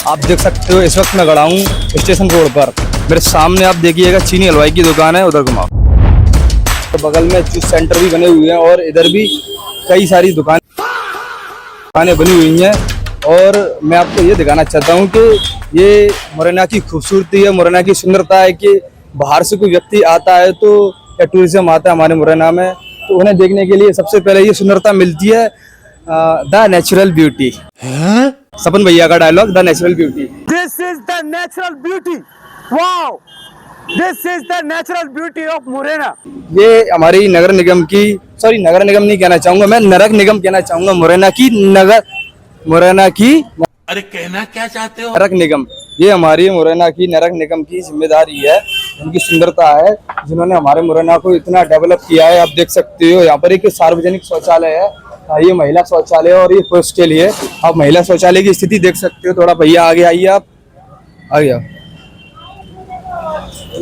आप देख सकते हो इस वक्त मैं खड़ा हूँ स्टेशन रोड पर। मेरे सामने आप देखिएगा चीनी हलवाई की दुकान है, उधर घुमाओ। तो बगल में जूस सेंटर भी बने हुए हैं और इधर भी कई सारी दुकानें बनी हुई हैं। और मैं आपको ये दिखाना चाहता हूँ कि ये मुरैना की खूबसूरती है, मुरैना की सुंदरता है कि बाहर से कोई व्यक्ति आता है तो या टूरिज्म आता है हमारे मुरैना में, तो उन्हें देखने के लिए सबसे पहले ये सुंदरता मिलती है, द नेचुरल ब्यूटी। सपन भैया का dialogue, the natural beauty. This is the natural beauty, wow, this is the natural beauty of Morena. ये हमारी नगर निगम की, सॉरी नगर निगम नहीं कहना चाहूंगा मैं, नरक निगम कहना चाहूंगा। मुरैना की अरे कहना क्या चाहते हो? नरक निगम, ये हमारी मुरैना की नरक निगम की जिम्मेदारी है, उनकी सुंदरता है, जिन्होंने हमारे मुरैना को इतना डेवलप किया है। आप देख सकते हो यहाँ पर एक सार्वजनिक शौचालय है, ये महिला शौचालय और ये पुरुष के लिए। आप महिला शौचालय की स्थिति देख सकते हो। थोड़ा भैया आगे आइए, आप आगे आओ।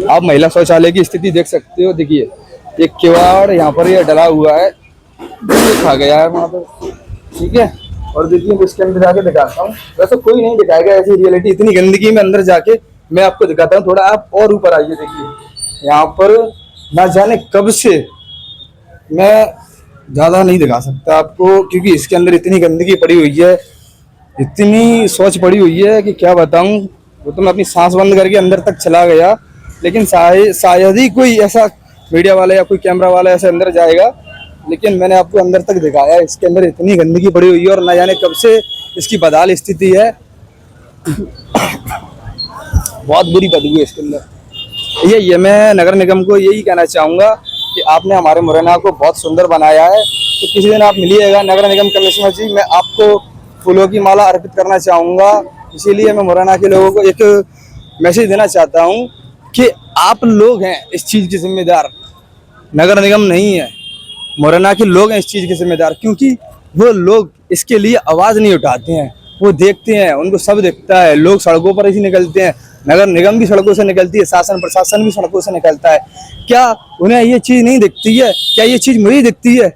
आप महिला शौचालय की स्थिति देख सकते हो। देखिए एक किवाड़ यहाँ पर ये डला हुआ है, खा गया है वहाँ पर, ठीक है। और देखिए इसके अंदर जाके दिखाता हूँ, वैसे कोई नहीं दिखाएगा ऐसी रियलिटी, इतनी गंदगी में अंदर जाके मैं आपको दिखाता हूँ। थोड़ा आप और ऊपर आइए, देखिए यहाँ पर ना जाने कब से, मैं ज्यादा नहीं दिखा सकता आपको क्योंकि इसके अंदर इतनी गंदगी पड़ी हुई है, इतनी सोच पड़ी हुई है कि क्या बताऊं। वो तो मैं अपनी सांस बंद करके अंदर तक चला गया, लेकिन शायद ही कोई ऐसा मीडिया वाला या कोई कैमरा वाला ऐसे अंदर जाएगा, लेकिन मैंने आपको अंदर तक दिखाया। इसके अंदर इतनी गंदगी पड़ी हुई है और न जाने कब से इसकी बदहाल स्थिति है। बहुत बुरी बदबू है इसके अंदर। ये मैं नगर निगम को यही कहना चाहूँगा कि आपने हमारे मुरैना को बहुत सुंदर बनाया है, तो किसी दिन आप मिलिएगा नगर निगम कमिश्नर जी, मैं आपको फूलों की माला अर्पित करना चाहूँगा। इसीलिए मैं मुरैना के लोगों को एक मैसेज देना चाहता हूँ कि आप लोग हैं इस चीज़ के जिम्मेदार, नगर निगम नहीं है। मुरैना के लोग हैं इस चीज़ के जिम्मेदार, क्योंकि वो लोग इसके लिए आवाज़ नहीं उठाते हैं। वो देखते हैं, उनको सब दिखता है, लोग सड़कों पर ही निकलते हैं, नगर निगम भी सड़कों से निकलती है, शासन प्रशासन भी सड़कों से निकलता है। क्या उन्हें ये चीज़ नहीं दिखती है? क्या ये चीज़ मुझे दिखती है?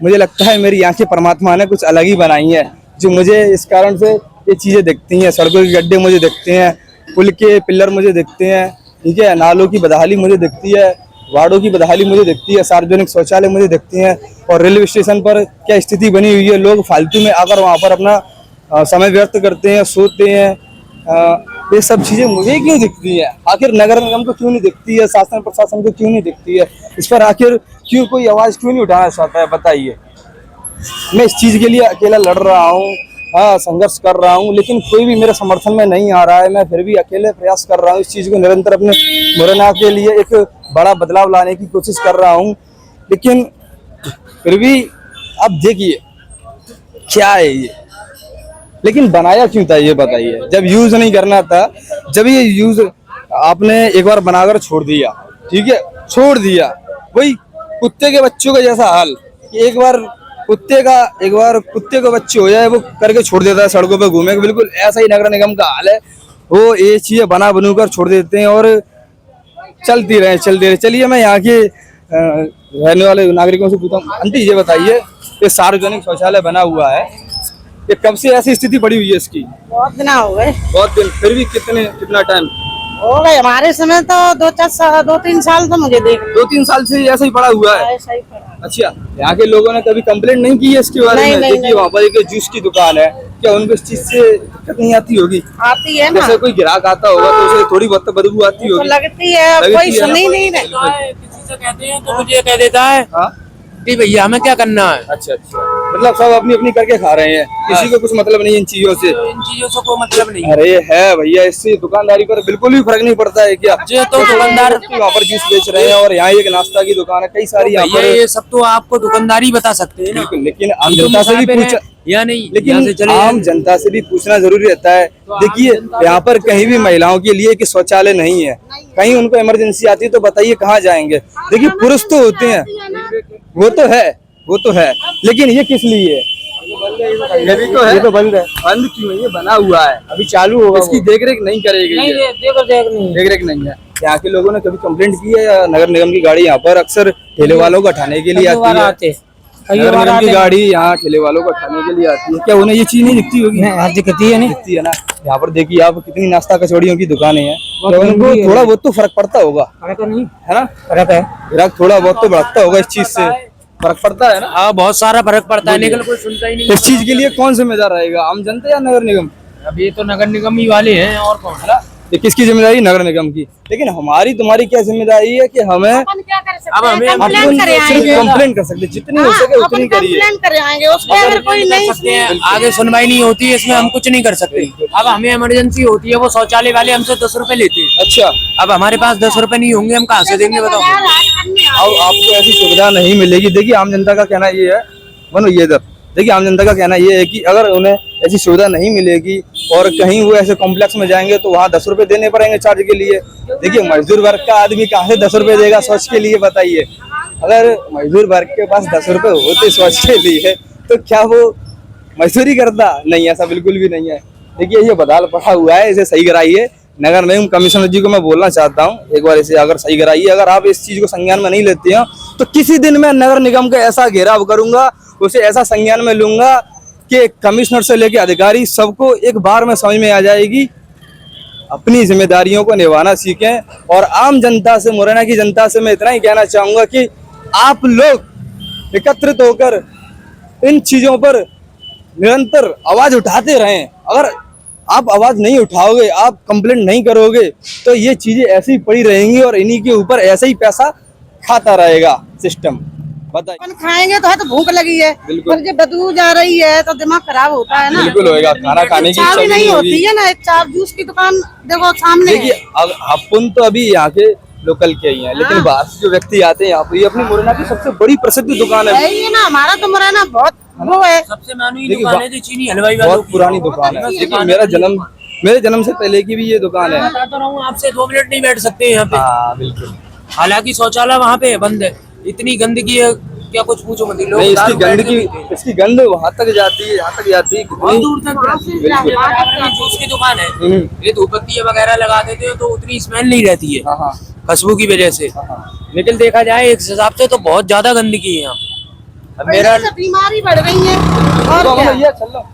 मुझे लगता है मेरी आंखें परमात्मा ने कुछ अलग ही बनाई हैं, जो मुझे इस कारण से ये चीज़ें दिखती हैं। सड़कों के गड्ढे मुझे दिखते हैं, पुल के पिलर मुझे दिखते हैं, ठीक है, नालों की बदहाली मुझे दिखती है, वार्डों की बदहाली मुझे दिखती है, सार्वजनिक शौचालय मुझे दिखती हैं, और रेलवे स्टेशन पर क्या स्थिति बनी हुई है। लोग फालतू में आकर वहाँ पर अपना समय व्यर्थ करते हैं, सोते हैं। ये सब चीज़ें मुझे क्यों दिखती है? आखिर नगर निगम को क्यों नहीं दिखती है? शासन प्रशासन को क्यों नहीं दिखती है? इस पर आखिर क्यों कोई आवाज़ क्यों नहीं उठाना चाहता है? बताइए। मैं इस चीज़ के लिए अकेला लड़ रहा हूँ, हाँ, संघर्ष कर रहा हूँ, लेकिन कोई भी मेरे समर्थन में नहीं आ रहा है। मैं फिर भी अकेले प्रयास कर रहा हूँ, इस चीज़ को निरंतर अपने मुरैना के लिए एक बड़ा बदलाव लाने की कोशिश कर रहा हूँ। लेकिन फिर भी अब देखिए क्या है ये, लेकिन बनाया क्यों था ये बताइए? जब यूज नहीं करना था, जब ये यूज आपने एक बार बनाकर छोड़ दिया, ठीक है, छोड़ दिया, वही कुत्ते के बच्चों का जैसा हाल। एक बार कुत्ते को बच्चे हो जाए वो करके छोड़ देता है सड़कों पे घूमे, बिल्कुल ऐसा ही नगर निगम का हाल है। वो ये चीजें बनू कर छोड़ देते हैं और चलती रहे। चलिए मैं यहाँ के रहने वाले नागरिकों से पूछता हूँ, आंटी ये बताइए, ये सार्वजनिक शौचालय बना हुआ है, ये कब से ऐसी स्थिति पड़ी हुई है इसकी? बहुत दिन हो गए। बहुत दिन? फिर भी कितना टाइम हो गए? हमारे समय तो 2-3 साल तो मुझे देख। 2-3 साल से ऐसा ही पड़ा हुआ है? ऐसा ही पड़ा। अच्छा, यहाँ के लोगों ने कभी कंप्लेंट नहीं की है इसके बारे में? देखिए वहाँ पर एक जूस की दुकान है, क्या उनको इस चीज से दिक्कत नहीं आती होगी? आती है ना, जैसे कोई ग्राहक आता होगा तो उसे थोड़ी बहुत बदबू आती होगी, लगती है, कोई सुन ही नहीं रहा। किसी से कहते हैं तो मुझे कह देता है हाँ कि भैया हमें क्या करना है। अच्छा, मतलब सब अपनी अपनी करके खा रहे हैं, किसी को कुछ मतलब नहीं इन चीजों से? तो इन चीजों से कोई मतलब नहीं। अरे है भैया, इससे दुकानदारी पर बिल्कुल भी फर्क नहीं पड़ता है क्या? ये तो दुकानदार वहाँ पर जूस बेच रहे हैं और यहाँ एक नाश्ता की दुकान है, कई सारी यहाँ पर। ये सब तो आपको दुकानदारी बता सकते हैं ना। बिल्कुल, लेकिन आम जनता से भी पूछा या नहीं, लेकिन आम जनता से भी पूछना जरूरी रहता है। देखिए यहाँ पर कहीं भी महिलाओं के लिए कि शौचालय नहीं है, कहीं उनको इमरजेंसी आती है तो बताइए कहाँ जाएंगे? देखिए पुरुष तो होते हैं, वो तो है, लेकिन ये किस लिए है? ये भी तो है। ये तो बंद है। बंद क्यों है? ये बना हुआ है, अभी चालू होगा। इसकी देख रेख नहीं करेगी? देख रेख नहीं है। यहाँ के लोगों ने कभी कंप्लेंट की है? या नगर निगम की गाड़ी यहाँ पर अक्सर ठेले वालों को हटाने के लिए आती है? नगर निगम की गाड़ी यहाँ ठेले वालों को हटाने के लिए आती है, क्या उन्हें ये चीज नहीं दिखती होगी? दिखती है, नहीं दिखती है ना। यहाँ पर देखिए आप कितनी नाश्ता कचौड़ियों की दुकानें हैं, तो उनको थोड़ा बहुत तो फर्क पड़ता होगा, है ना? फर्क है। ग्राहक थोड़ा बहुत तो बढ़ता होगा, इस चीज से फर्क पड़ता है ना? हाँ, बहुत सारा फर्क पड़ता है, लेकिन कोई सुनता ही नहीं। इस चीज के लिए कौन जिम्मेदार रहेगा, आम जनता या नगर निगम? अब ये तो नगर निगम ही वाले हैं, और कौन है ना? ये किसकी जिम्मेदारी? नगर निगम की। लेकिन हमारी तुम्हारी क्या जिम्मेदारी है कि हमें अपन क्या कर सकते अब हैं? हमें कंप्लेन करे आएंगे। कंप्लेन कर सकते, जितनी हो सके उतनी करिए। कंप्लेन करे आएंगे, उसको अगर कोई नहीं सकते हैं, आगे सुनवाई नहीं होती है, इसमें हम कुछ नहीं कर सकते। अब हमें इमरजेंसी होती है, वो शौचालय वाले हमसे 10 रुपए लेते हैं। अच्छा, अब हमारे पास 10 रुपए नहीं होंगे, हम कहाँ से देंगे बताओ? अब आपको ऐसी सुविधा नहीं मिलेगी। देखिए आम जनता का कहना ये है, मनो ये इधर देखिए, आम जनता का कहना ये है कि अगर उन्हें ऐसी सुविधा नहीं मिलेगी और कहीं वो ऐसे कॉम्प्लेक्स में जाएंगे तो वहाँ 10 रुपए देने पड़ेंगे चार्ज के लिए। देखिए मजदूर वर्ग का आदमी कहाँ से 10 रुपए देगा शौच के लिए, बताइए? अगर मजदूर वर्ग के पास 10 रुपए होते शौच के लिए तो क्या वो मजदूरी करता? नहीं, ऐसा बिल्कुल भी नहीं है। देखिए ये बदाल पड़ा हुआ है, इसे सही कराइए। नगर निगम कमिश्नर जी को मैं बोलना चाहता हूँ, एक बार इसे अगर सही कराइए। अगर आप इस चीज को संज्ञान में नहीं लेते हो तो किसी दिन मैं नगर निगम का ऐसा घेराव करूंगा, उसे ऐसा संज्ञान में लूंगा कि कमिश्नर से लेके अधिकारी सबको एक बार में समझ में आ जाएगी। अपनी जिम्मेदारियों को निभाना सीखें। और आम जनता से, मुरैना की जनता से मैं इतना ही कहना चाहूंगा कि आप लोग एकत्रित होकर इन चीजों पर निरंतर आवाज उठाते रहें। अगर आप आवाज नहीं उठाओगे, आप कंप्लेंट नहीं करोगे तो ये चीजें ऐसी ही पड़ी रहेंगी और इन्हीं के ऊपर ऐसे ही पैसा खाता रहेगा सिस्टम। बताइए। अपन खाएंगे तो है तो भूख लगी है, बिल्कुल। पर जब बदबू जा रही है तो दिमाग खराब होता है ना। बिल्कुल होएगा, खाना खाने की चाय इच्छा भी नहीं नहीं होती होगी। है ना, एक चार जूस की दुकान देखो सामने है। देखिए अब अपन तो अभी यहाँ के लोकल के ही हैं, लेकिन बाहर से जो व्यक्ति आते हैं यहाँ पर, ये अपनी मुरैना की सबसे बड़ी प्रसिद्ध दुकान है। है ही ना, हमारा तो मुरैना बहुत वो है। सबसे मानवी देखिए, दुकान है जो चीनी हलवाई वालों बहुत की। पुरानी दुकान है। देखिए मेरे जन्म से पहले की भी ये दुकान है। बताता रहूं, आपसे 2 मिनट नहीं बैठ सकते यहाँ पे। हाँ बिल्कुल। हालांकि शौचालय वहाँ पे बंद है, इतनी गंदगी है, क्या कुछ पूछो मत। लोग नहीं, दारू बैठ के पीते हैं। इसकी गंध वहाँ तक जाती है, यहाँ तक जाती है, बहुत कितनी दूर तक जाती है। बराबर में जूस की दुकान है, ये धूपबत्ती वगैरह लगा देते हैं तो उतनी स्मेल नहीं रहती है हाँ हाँ खुशबू की वजह से। लेकिन देखा जाए एक हिसाब से तो बहुत ज्यादा गंदगी है यहाँ। अब मेरा इन्हीं से बीमारी बढ़ रही है और तो क्या, भैया चल लो।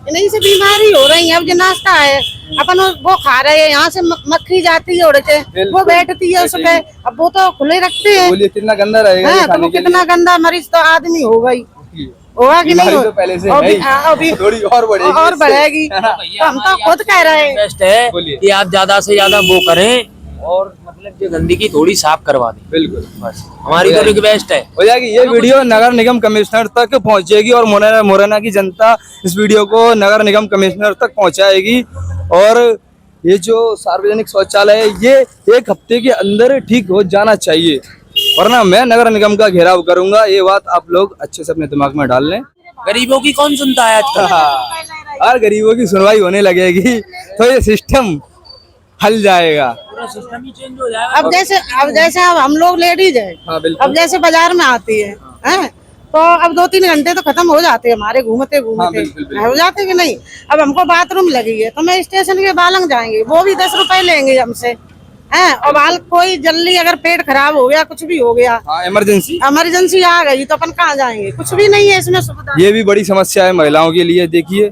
इन्हीं से बीमारी हो रही है। अब जो नाश्ता है अपन वो खा रहे हैं, यहाँ से मक्खी जाती है उड़ के, वो बैठती है उसके, अब वो तो खुले रखते हैं। बोलिए कितना गंदा रहेगा ये हाँ, तो खाने वो के कितना गंदा मरीज तो आदमी होगा ही, लिए। होगा कि नहीं बीमारी हो? तो पहले से अभी- है ही। हाँ, अभी थोड़ी और बढ़ेगी और इससे। बढ़ेगी। तो हम तो खुद कह रहे हैं बेस्ट है बोलिए। कि आप ज्यादा से ज्यादा वो करें और मतलब जो गंदगी थोड़ी साफ करवा दें, बिल्कुल बस हमारी तो रिक्वेस्ट है। हो जाएगी। ये वीडियो नगर निगम कमिश्नर तक पहुंचेगी और मुरैना की जनता इस वीडियो को नगर निगम कमिश्नर तक पहुंचाएगी। और ये जो सार्वजनिक शौचालय है ये 1 हफ्ते के अंदर ठीक हो जाना चाहिए, वरना मैं नगर निगम का घेराव करूंगा। ये बात आप लोग अच्छे से अपने दिमाग में डाल लें। गरीबों की कौन सुनता है आजकल? और गरीबों की सुनवाई होने लगेगी तो ये सिस्टम हल जाएगा। पूरा सिस्टम ही चेंज हो जाएगा। अब जैसे अब हम लोग लेडीज है, हाँ बिल्कुल। अब जैसे बाजार में आती है, हैं? तो अब 2-3 घंटे तो खत्म हो जाते हैं हमारे घूमते घूमते, बिल्कुल। हो जाते कि नहीं। अब हमको बाथरूम लगी है तो मैं स्टेशन के बालंग जाएंगे, वो भी 10 रुपए लेंगे हमसे, हैं? और बाल कोई जल्दी अगर पेट खराब हो गया, कुछ भी हो गया, हाँ इमरजेंसी इमरजेंसी आ गई तो अपन कहाँ जाएंगे? कुछ भी नहीं है इसमें सुविधा। ये भी बड़ी समस्या है महिलाओं के लिए। देखिए